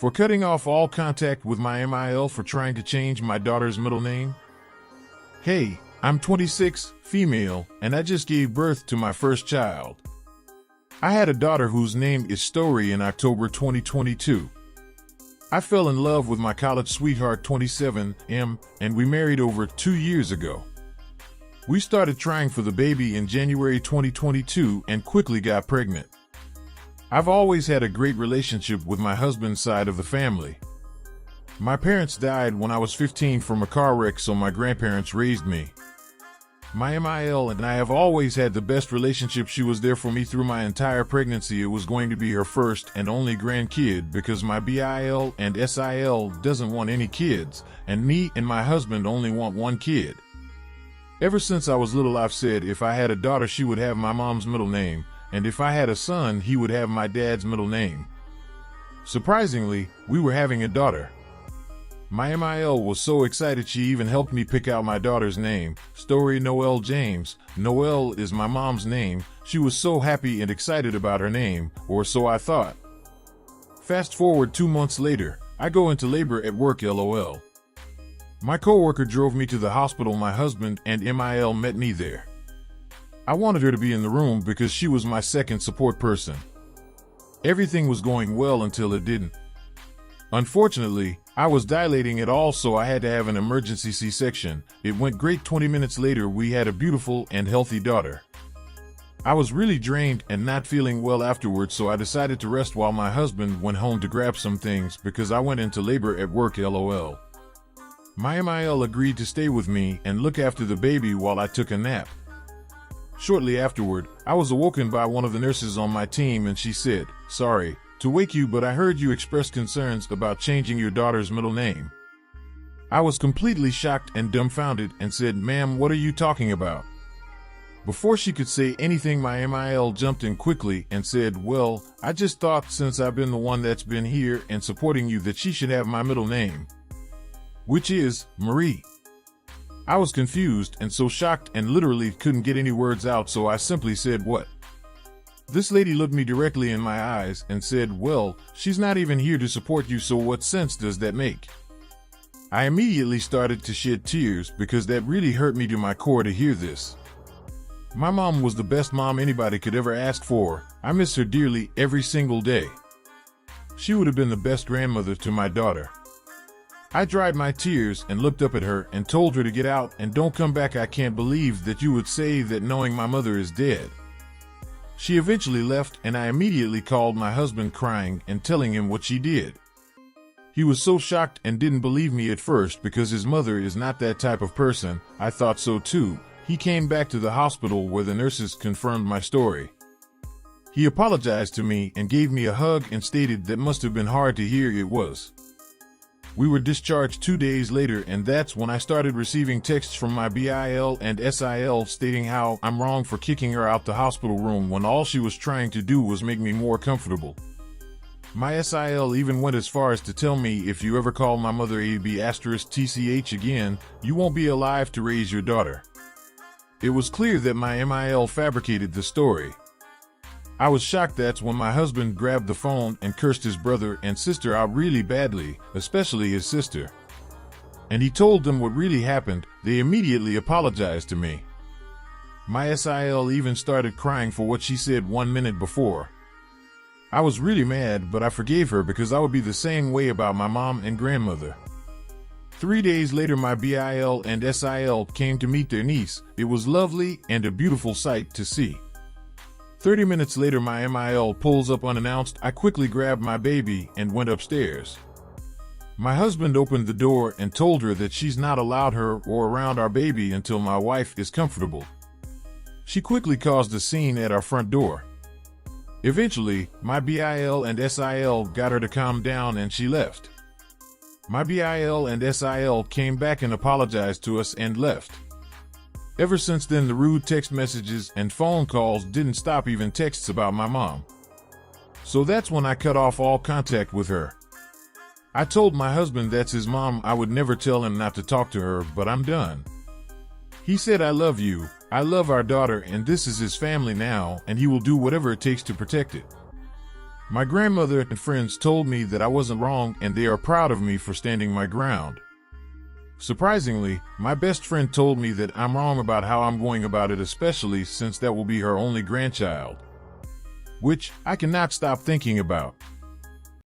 For cutting off all contact with my MIL for trying to change my daughter's middle name? Hey, I'm 26, female, and I just gave birth to my first child. I had a daughter whose name is Story in October 2022. I fell in love with my college sweetheart 27, M, and we married over 2 years ago. We started trying for the baby in January 2022 and quickly got pregnant. I've always had a great relationship with my husband's side of the family. My parents died when I was 15 from a car wreck, so my grandparents raised me. My MIL and I have always had the best relationship. She was there for me through my entire pregnancy. It was going to be her first and only grandkid because my BIL and SIL doesn't want any kids, and me and my husband only want one kid. Ever since I was little, I've said if I had a daughter, she would have my mom's middle name, and if I had a son, he would have my dad's middle name. Surprisingly, we were having a daughter. My MIL was so excited she even helped me pick out my daughter's name, Story Noelle James. Noelle is my mom's name. She was so happy and excited about her name, or so I thought. Fast forward 2 months later, I go into labor at work, LOL. My coworker drove me to the hospital. My husband and MIL met me there. I wanted her to be in the room because she was my second support person. Everything was going well until it didn't. Unfortunately, I was dilating it all, so I had to have an emergency C-section. It went great. 20 minutes later, we had a beautiful and healthy daughter. I was really drained and not feeling well afterwards, so I decided to rest while my husband went home to grab some things because I went into labor at work, LOL. My MIL agreed to stay with me and look after the baby while I took a nap. Shortly afterward, I was awoken by one of the nurses on my team, and she said, "Sorry to wake you, but I heard you express concerns about changing your daughter's middle name." I was completely shocked and dumbfounded and said, "Ma'am, what are you talking about?" Before she could say anything, my MIL jumped in quickly and said, "Well, I just thought since I've been the one that's been here and supporting you that she should have my middle name, which is Marie." I was confused and so shocked and literally couldn't get any words out, so I simply said, "What?" This lady looked me directly in my eyes and said, "Well, she's not even here to support you, so what sense does that make?" I immediately started to shed tears because that really hurt me to my core to hear this. My mom was the best mom anybody could ever ask for. I miss her dearly every single day. She would have been the best grandmother to my daughter. I dried my tears and looked up at her and told her to get out and don't come back. "I can't believe that you would say that knowing my mother is dead." She eventually left, and I immediately called my husband, crying and telling him what she did. He was so shocked and didn't believe me at first because his mother is not that type of person. I thought so too. He came back to the hospital where the nurses confirmed my story. He apologized to me and gave me a hug and stated that must have been hard to hear. It was. We were discharged 2 days later, and that's when I started receiving texts from my BIL and SIL stating how I'm wrong for kicking her out the hospital room when all she was trying to do was make me more comfortable. My SIL even went as far as to tell me, "If you ever call my mother AB*TCH again, you won't be alive to raise your daughter." It was clear that my MIL fabricated the story. I was shocked. That's when my husband grabbed the phone and cursed his brother and sister out really badly, especially his sister. And he told them what really happened. They immediately apologized to me. My SIL even started crying for what she said 1 minute before. I was really mad, but I forgave her because I would be the same way about my mom and grandmother. 3 days later, my BIL and SIL came to meet their niece. It was lovely and a beautiful sight to see. 30 minutes later, my MIL pulls up unannounced. I quickly grabbed my baby and went upstairs. My husband opened the door and told her that she's not allowed her or around our baby until my wife is comfortable. She quickly caused a scene at our front door. Eventually, my BIL and SIL got her to calm down and she left. My BIL and SIL came back and apologized to us and left. Ever since then, the rude text messages and phone calls didn't stop, even texts about my mom. So that's when I cut off all contact with her. I told my husband that's his mom. I would never tell him not to talk to her, but I'm done. He said, "I love you, I love our daughter, and this is his family now, and he will do whatever it takes to protect it." My grandmother and friends told me that I wasn't wrong and they are proud of me for standing my ground. Surprisingly, my best friend told me that I'm wrong about how I'm going about it, especially since that will be her only grandchild. Which I cannot stop thinking about.